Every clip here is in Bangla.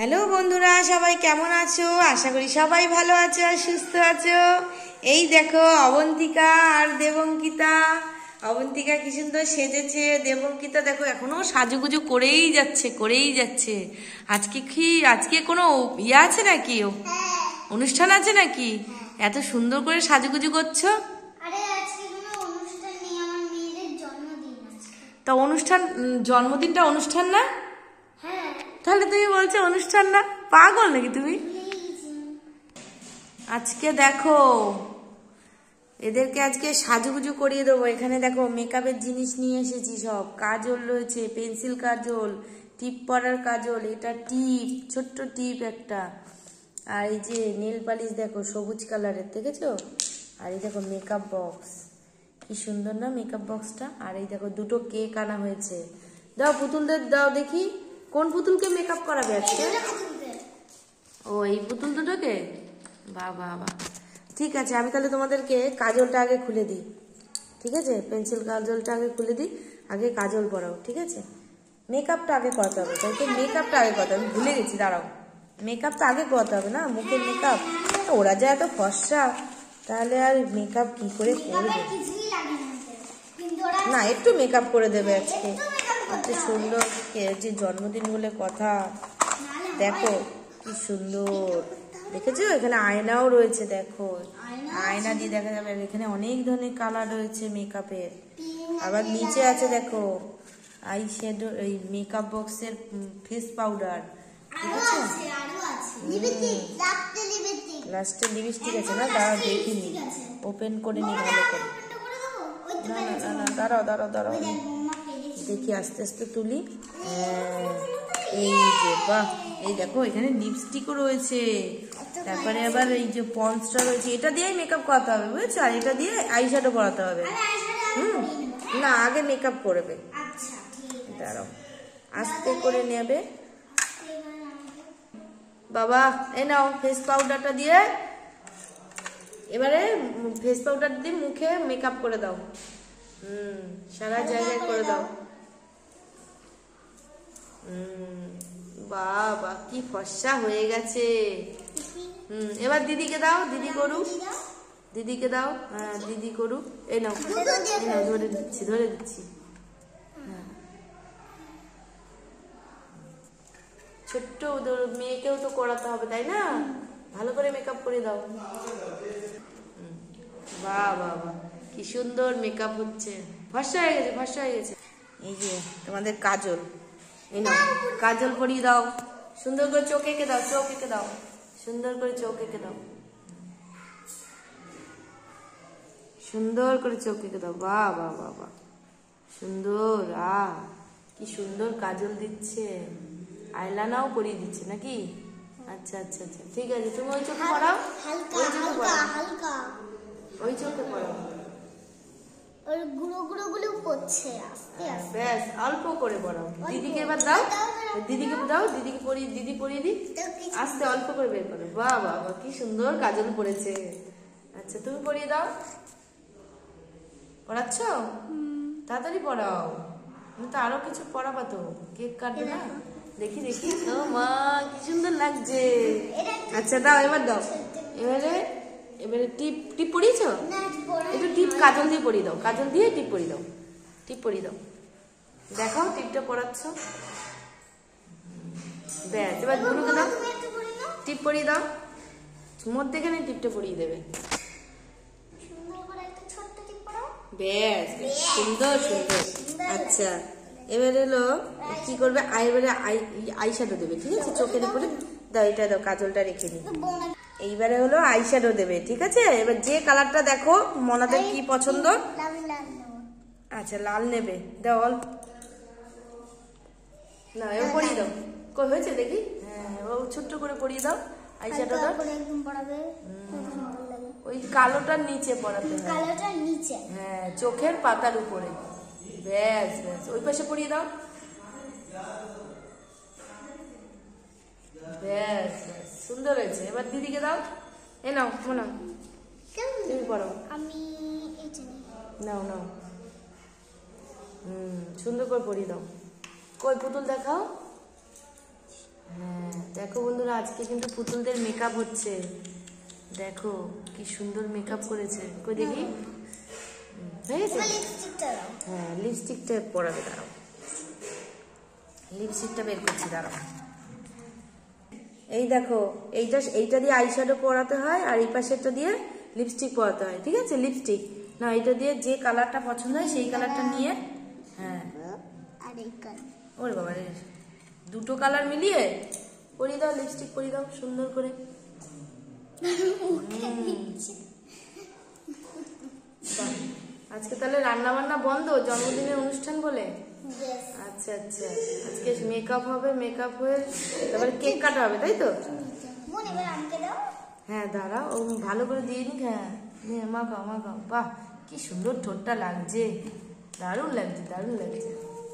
হ্যালো বন্ধুরা, সবাই কেমন আছো? আশা করি সবাই ভালো আছো আর সুস্থ আছো। এই দেখো অবন্তিকা আর দেবঙ্কিতা। অবন্তিকা কি সুন্দর সেজেছে, দেবঙ্কিতা দেখো এখনো সাজুগুজু করেই যাচ্ছে। আজকে কোনো ইয়ে আছে নাকি, অনুষ্ঠান আছে নাকি? এত সুন্দর করে সাজুগুজু করছো। তা জন্মদিনটা অনুষ্ঠান না? তাহলে তুমি বলছো অনুষ্ঠান না? পাগল নাকি তুমি? আজকে দেখো এদেরকে আজকে সাজুগুজু করিয়ে দেবো। এখানে দেখো মেকআপের জিনিস নিয়ে এসেছি সব। কাজল রয়েছে, পেন্সিল কাজল, টিপ পরার কাজল, এটা টিপ, ছোট্ট টিপ একটা। আর এই যে নেল পালিশ দেখো সবুজ কালারের, দেখেছো? আর এই দেখো মেকআপ বক্স, কি সুন্দর না মেকআপ বক্সটা। আর এই দেখো দুটো কেক আনা হয়েছে। দাও পুতুলদের দাও দেখি, কোন পুতুলকে মেকআপ করাবে আজকে? ও এই পুতুল দুটোকে? বাহ বাহ বাহ, ঠিক আছে। আমি তাহলে তোমাদেরকে কাজলটা আগে খুলে দিই, ঠিক আছে? পেন্সিল কাজলটা আগে খুলে দিই, আগে কাজল পরাও, ঠিক আছে? মেকআপটা আগে করাতে হবে, তাই তো? মেকআপটা আগে করাতে হবে, আমি ভুলে গেছি, দাঁড়াও। মেকআপটা আগে করাতে হবে না, মুখের মেকআপ। ওরা যা এত ফর্সা, তাহলে আর মেকআপ কি করে করবে? না, একটু মেকআপ করে দেবে আজকে। এত সুন্দর, যে জন্মদিন বলে কথা। দেখো কি সুন্দর, দেখেছো? এখানে আয়নাও রয়েছে, দেখো আয়না দিয়ে দেখা যাবে। এখানে অনেক ধরনের কালার রয়েছে মেকআপের। আবার নিচে আছে দেখো আই শ্যাডো, এই মেকআপ বক্সের ফেস পাউডার, দেখেছো? লাস্টে লিপস্টিক আছে না? দাঁড়াও দেখিনি, ওপেন করে নি ভালো করে। না না না না, দাঁড়াও দেখি, আস্তে আস্তে তুলি। এই যে বাহ, এই দেখো এখানে লিপস্টিকও রয়েছে। তারপরে আবার এই যে পন্সটা রয়েছে, এটা দিয়েই মেকআপ করাতে হবে, বুঝেছো? আর এটা দিয়ে আইশ্যাডো করাতে হবে। না, আগে মেকআপ করবে। দাঁড়াও, আস্তে করে নেবে বাবা। এই নাও ফেস পাউডারটা দিয়ে, এবারে ফেস পাউডার দিয়ে মুখে মেকআপ করে দাও। সারা জায়গায় করে দাও। বাবা কি ফর্সা হয়ে গেছে। এবার দিদিকে দাও, দিদি করুক, দিদিকে দাও। হ্যাঁ দিদি করুক। এই নাও, ধরে দিচ্ছি। ছোট্ট মেয়েকেও তো করাতে হবে, তাই না? ভালো করে মেকআপ করে দাও। বাহ বাহ বাহ, কি সুন্দর মেকআপ হচ্ছে। ফর্সা হয়ে গেছে। এই যে তোমাদের কাজল, এই নাও কাজল পরিয়ে দাও। সুন্দর করে চোখ এঁকে দাও, সুন্দর করে চোখ এঁকে দাও, সুন্দর করে চোখ এঁকে দাও। বাহ বাহ বাহ বাহ, সুন্দর। কি সুন্দর কাজল দিচ্ছে, আইলানাও পরিয়ে দিচ্ছে নাকি? আচ্ছা, ঠিক আছে। তুমি ওই চোখে পড়াও, ওই চোখে পড়াও। ব্যাস, অল্প করে পড়াও। দিদিকে এবার দাও, দিদিকে পরিয়ে, দিদি পরিয়ে দিই। আস্তে অল্প করে বের করো। বাহ বাহ বাহ, কি সুন্দর কাজল পড়েছে। আচ্ছা তুমি পরিয়ে দাও। পড়াচ্ছ? তাড়াতাড়ি পড়াও, তো আরো কিছু পড়াবা তো, কেক কাটবে না? দেখি ও মা কি সুন্দর লাগছে। আচ্ছা দাও, এবার দাও। এবারে টিপ পরিয়েছ? একটু টিপ কাজল দিয়ে পরিয়ে দাও, কাজল দিয়ে টিপ পরিয়ে দাও। দেখাও টিপটা পরাচ্ছ। ব্যাস, এবার গুলোকে দাও, টিপ পরিয়ে দাও। মধ্যেখানে টিপটা পরিয়ে দেবে। ব্যাস, সুন্দর। আচ্ছা এবার হলো কি করবে? এবারে আইশ্যাডো দেবে, ঠিক আছে? চোখের উপরে দাও, এটা দাও, কাজলটা রেখে নি। এইবারে হলো আইশ্যাডো দেবে, ঠিক আছে? এবার যে কালারটা দেখো মনাদের কি পছন্দ। আচ্ছা লাল নেবে, দাও অল্প। না এবার পরিয়ে দাও। কই হয়েছে দেখি? হ্যাঁ, ছোট্ট করে পরিয়ে দাও আইশ্যাডোটা। ওই কালোটার নিচে পরাতে হয়, হ্যাঁ, চোখের পাতার উপরে। ব্যাস, ওই পাশে পরিয়ে দাও। ব্যাস, সুন্দর হয়েছে। এবার দিদিকে দাও। এ নাও মোনা, তুমি পড়াও। নাও। সুন্দর করে পরিয়ে দাও। কই পুতুল দেখাও। হ্যাঁ দেখো বন্ধুরা, আজকে কিন্তু পুতুলদের মেকআপ হচ্ছে। দেখো কি সুন্দর মেকআপ করেছে। কই দেখি, হয়ে গেছে? হ্যাঁ, লিপস্টিকটা পরাবে, দাঁড়াও, লিপস্টিকটা বের করছি, দাঁড়াও। এই দেখো, এইটা দিয়ে আইশ্যাডো পরাতে হয়, আর এই পাশেরটা দিয়ে লিপস্টিক পরাতে হয়, ঠিক আছে? লিপস্টিক না, এটা দিয়ে যে কালারটা পছন্দ হয় সেই কালারটা নিয়ে, হ্যাঁ, ওরে বাবা রে, দুটো কালার মিলিয়ে পরিয়ে দাও, লিপস্টিক পরিয়ে দাও সুন্দর করে। আজকে তাহলে রান্না বান্না বন্ধ, জন্মদিনের অনুষ্ঠান বলে? আচ্ছা আচ্ছা, আজকে মেকআপ হবে, মেকআপ হয়ে তারপরে কেক কাটা হবে, তাই তো? হ্যাঁ দাঁড়াও, ও ভালো করে দিয়ে নি। হ্যাঁ, মাখাও মাখাও। বাহ, কি সুন্দর ঠোঁটটা লাগছে, দারুণ লাগছে, দারুণ লাগছে।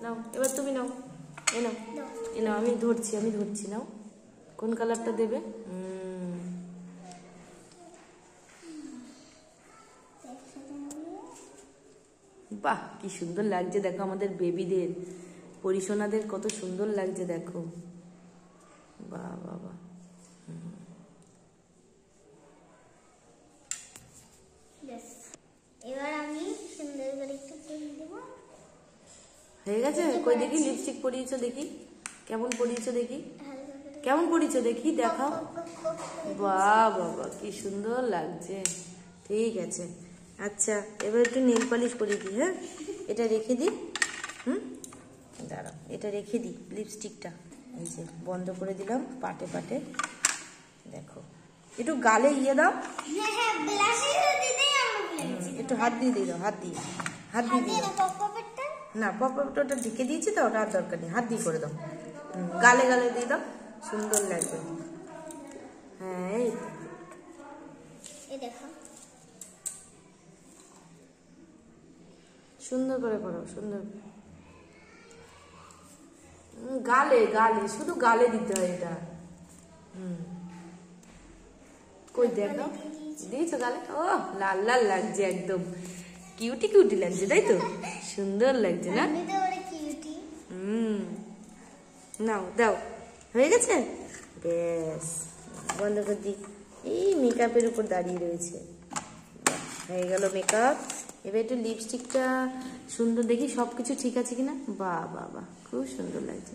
নাও এবার তুমি নাও, এ নাও, এ নাও, আমি ধরছি, নাও। কোন কালারটা দেবে? বাহ, কি সুন্দর লাগছে দেখো, আমাদের বেবিদের, পরিসোনাদের কত সুন্দর লাগছে দেখো। বাহ বাবা, এবার আমি সুন্দর করে একটু পরিয়ে দেব। হয়ে গেছে? কই দেখি লিপস্টিক পরিয়েছো, দেখি কেমন পরিয়েছো, দেখি কেমন পরিয়েছো, দেখি দেখাও। বাহ বাবা, কি সুন্দর লাগছে। ঠিক আছে, আচ্ছা এবার একটু নেল পালিশ পরিয়ে দিই। হ্যাঁ, এটা রেখে দিই। দাঁড়াও, এটা রেখে দিই লিপস্টিকটা। এই যে বন্ধ করে দিলাম পাটে পাটে। দেখো, একটু গালে ইয়ে দাও, একটু হাত দিয়ে দাও, হাত দিয়ে দিও না, পপটা ওটা ঢেকে দিয়েছি তো, ওটা আর দরকার নেই, হাত দিয়ে করে দাও। গালে গালে দিয়ে দাও, সুন্দর লাগবে। হ্যাঁ, এই দেখো, সুন্দর করে করো, সুন্দর। গালে গালে, শুধু গালে দিতে হয় এটা। কই দেখো, দিয়েছো গালে? ও লাল লাল লাগছে, একদম কিউটি কিউটি লাগছে, তাই তো? সুন্দর লাগছে না? নাও দাও, হয়ে গেছে? বেশ, বন্ধ করে দিই। এই মেকআপের উপর দাঁড়িয়ে রয়েছে। হয়ে গেল মেকআপ। এবার একটু লিপস্টিকটা সুন্দর দেখি, সবকিছু ঠিক আছে কিনা। বাহ বাহ বাহ, খুব সুন্দর লাগছে।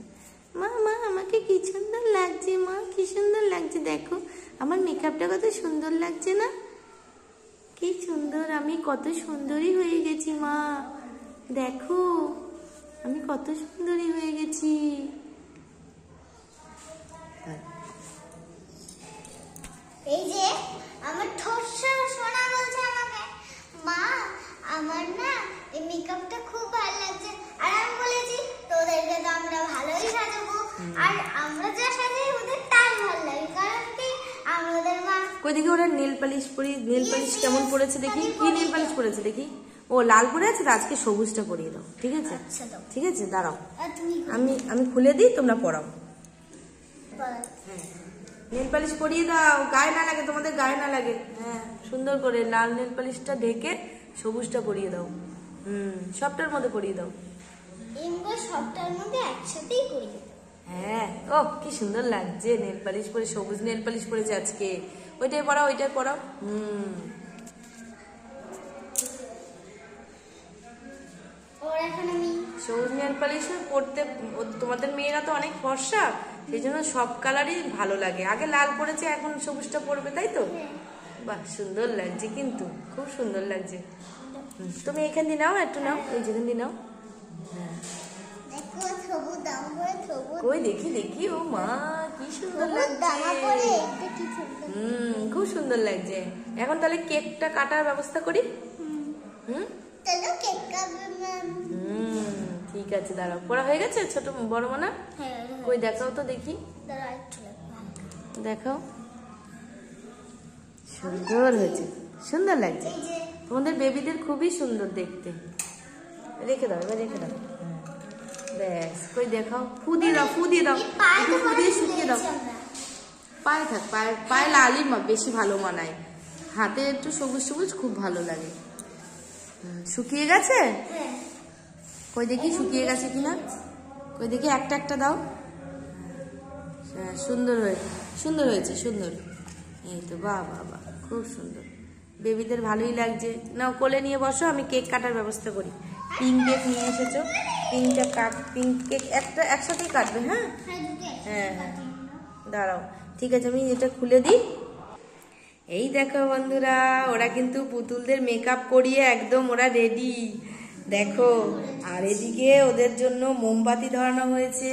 মা আমাকে কি সুন্দর লাগছে, মা কি সুন্দর লাগছে, দেখো আমার মেকআপটা কত সুন্দর লাগছে না? কি সুন্দর, আমি কত সুন্দরী হয়ে গেছি মা, দেখো আমি কত সুন্দরী হয়ে গেছি। এই যে আমার ঠোঁটটা সোনা বলছে আমাকে, মা আমার না এই মেকআপটা খুব ভালো লাগছে। আর আমি বলেছি তোদেরকে তো আমরা ভালোই সাজাবো, আর আমরা যা সাজাই ওদের তাই ভালো লাগে, কারণ কি আমাদের মা। কই দেখি ওরা নেল পালিশ কেমন পড়েছে দেখি, কি নেল পালিশ পড়েছে দেখি। ও লাল পরে আছে, আজকে সবুজটা পরিয়ে দাও, ঠিক আছে? ঠিক আছে, দাঁড়াও, আমি খুলে দিই, তোমরা পরাও। নেল পালিশ পরিয়ে দাও, গায়ে না লাগে, তোমাদের গায়ে না লাগে। হ্যাঁ, সুন্দর করে লাল নেল পালিশটা ঢেকে সবুজটা পরিয়ে দাও। সবটার মধ্যে পরিয়ে দাও। সবটার মধ্যে একসাথেই পরিয়ে দাও। হ্যাঁ, ও কি সুন্দর লাগছে, নেল পালিশ পরে, সবুজ নেল পালিশ পরেছে আজকে। ওইটাই পরাও, ওইটাই পরাও। সবুজ নেল পালিশ পরতে, তোমাদের মেয়েরা তো অনেক ফর্সা, সেই জন্য সব কালারই ভালো লাগে। আগে লাল পরেছে, এখন সবুজটা পরবে, তাই তো? বাহ, সুন্দর লাগছে, কিন্তু খুব সুন্দর লাগছে। তুমি এখান দিয়ে নাও, একটু নাও, এই যেখান দিয়ে নাও। হ্যাঁ, কই দেখি দেখি, ও মা কি সুন্দর লাগছে। খুব সুন্দর লাগছে। এখন তাহলে কেকটা কাটার ব্যবস্থা করি। ঠিক আছে, দাঁড়াও, পড়া হয়ে গেছে ছোট বড় মানা? কই দেখাও তো দেখি, দেখাও। সুন্দর হয়েছে, সুন্দর লাগছে। তোমাদের বেবিদের খুবই সুন্দর দেখতে। রেখে দাও, এবার রেখে দাও। ব্যাস, কই দেখাও, ফু দিয়ে দাও, ফু দিয়ে দাও, একটু ফু দিয়ে শুকিয়ে দাও। পায়ে থাক, পায়ে লালই বেশি ভালো মানায়, হাতে একটু সবুজ সবুজ খুব ভালো লাগে। শুকিয়ে গেছে? কই দেখি শুকিয়ে গেছে কিনা, কই দেখি একটা একটা দাও। হ্যাঁ সুন্দর হয়েছে, সুন্দর হয়েছে, সুন্দর। এই তো বাহ বাহ বাহ, খুব সুন্দর। বেবিদের ভালোই লাগছে। নাও কোলে নিয়ে বসো, আমি কেক কাটার ব্যবস্থা করি। পিঙ্ক কেক নিয়ে এসেছো, পিঙ্ক কেক একটা একসাথেই কাটবে। হ্যাঁ হ্যাঁ হ্যাঁ, দাঁড়াও, ঠিক আছে, আমি এটা খুলে দিই। এই দেখো বন্ধুরা, ওরা কিন্তু পুতুলদের মেকআপ করিয়ে একদম ওরা রেডি, দেখো। আর এদিকে ওদের জন্য মোমবাতি ধরানো হয়েছে,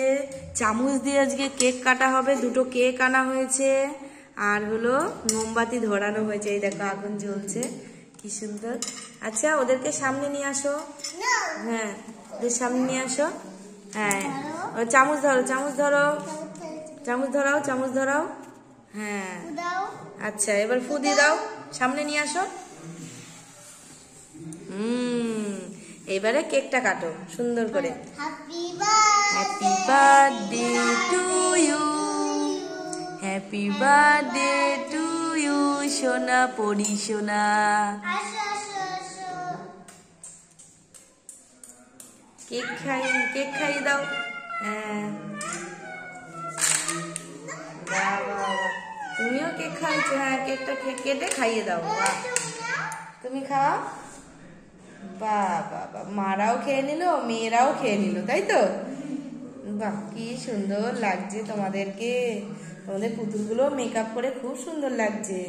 চামচ দিয়ে আজকে কেক কাটা হবে, দুটো কেক আনা হয়েছে, আর হলো মোমবাতি ধরানো হয়েছে। এই দেখো আগুন জ্বলছে, কি সুন্দর। আচ্ছা ওদেরকে সামনে নিয়ে আসো, হ্যাঁ ওদের সামনে নিয়ে আসো। হ্যাঁ চামচ ধরো, চামচ ধরো, চামচ ধরাও, চামচ ধরাও। হ্যাঁ আচ্ছা, এবার ফু দিয়ে দাও, সামনে নিয়ে আসো। এবারে কেকটা কাটো সুন্দর করে। Happy birthday to you, happy birthday to you সোনা পরি সোনা। কেক খাইয়ে দাও। হ্যাঁ তুমিও কেক খাইছো, হ্যাঁ কেকটা কেটে খাইয়ে দাও। বাহ, তুমি খাও। বাহ বাহ বাহ, মারাও খেয়ে নিল, মেয়েরাও খেয়ে নিল, তাই তো? বাহ, কি সুন্দর লাগছে তোমাদেরকে, তোমাদের পুতুলগুলো মেকআপ করে খুব সুন্দর লাগছে।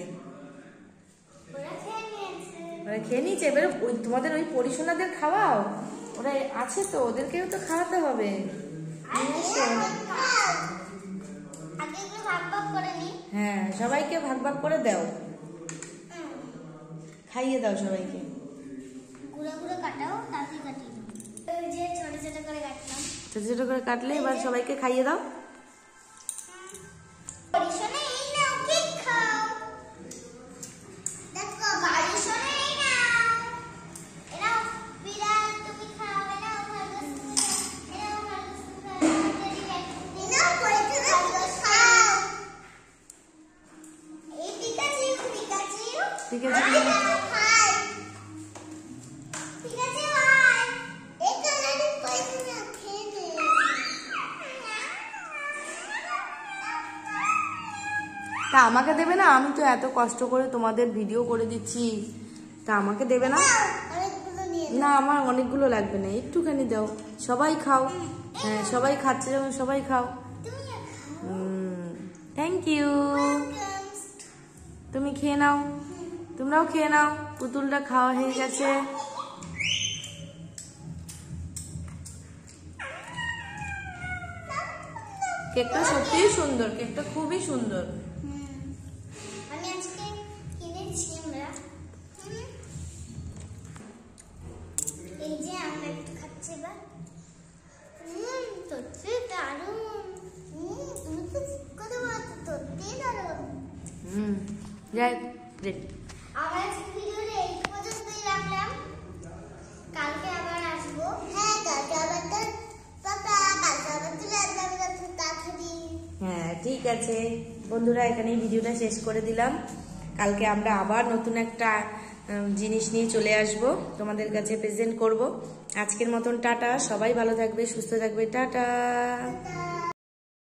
ওরা খেয়ে নিয়েছে, এবারে ওই তোমাদের ওই পরিশোনাদের খাওয়াও, ওরা আছে তো, ওদেরকেও তো খাওয়াতে হবে। হ্যাঁ সবাইকে ভাগ ভাগ করে দাও, খাইয়ে দাও সবাইকে। ছোট ছোট করে কাটলে এবার সবাইকে খাইয়ে দাও। ঠিক আছে, তা আমাকে দেবে না? আমি তো এত কষ্ট করে তোমাদের ভিডিও করে দিচ্ছি, তা আমাকে দেবে না? না আমার অনেকগুলো লাগবে না, একটুখানি দাও, সবাই খাও। হ্যাঁ সবাই খাচ্ছে যখন সবাই খাও। থ্যাংক ইউ, তুমি খেয়ে নাও, তোমরাও খেয়ে নাও, পুতুলটা খাওয়া হয়ে গেছে। কেকটা সত্যিই সুন্দর, কেকটা খুবই সুন্দর। আমি আজকে কিনেছি আমরা, এই যে আমরা একটু খাচ্ছি বা সত্যি দারুণ। তুমি তো কত বলছো, সত্যি দারুণ। যাই আমরা আজকে ভিডিওটা এই পর্যন্তই রাখলাম, কালকে আবার আসবো। হ্যাঁ কালকে আবার তো পাপা, কালকে আবার চলে আসবে তাড়াতাড়ি। হ্যাঁ ঠিক আছে বন্ধুরা, এখানেই ভিডিওটা শেষ করে দিলাম। কালকে আমরা আবার নতুন একটা জিনিস নিয়ে চলে আসব, তোমাদের কাছে প্রেজেন্ট করব। আজকের মতন টাটা, সবাই ভালো থাকবে, সুস্থ থাকবে, টাটা।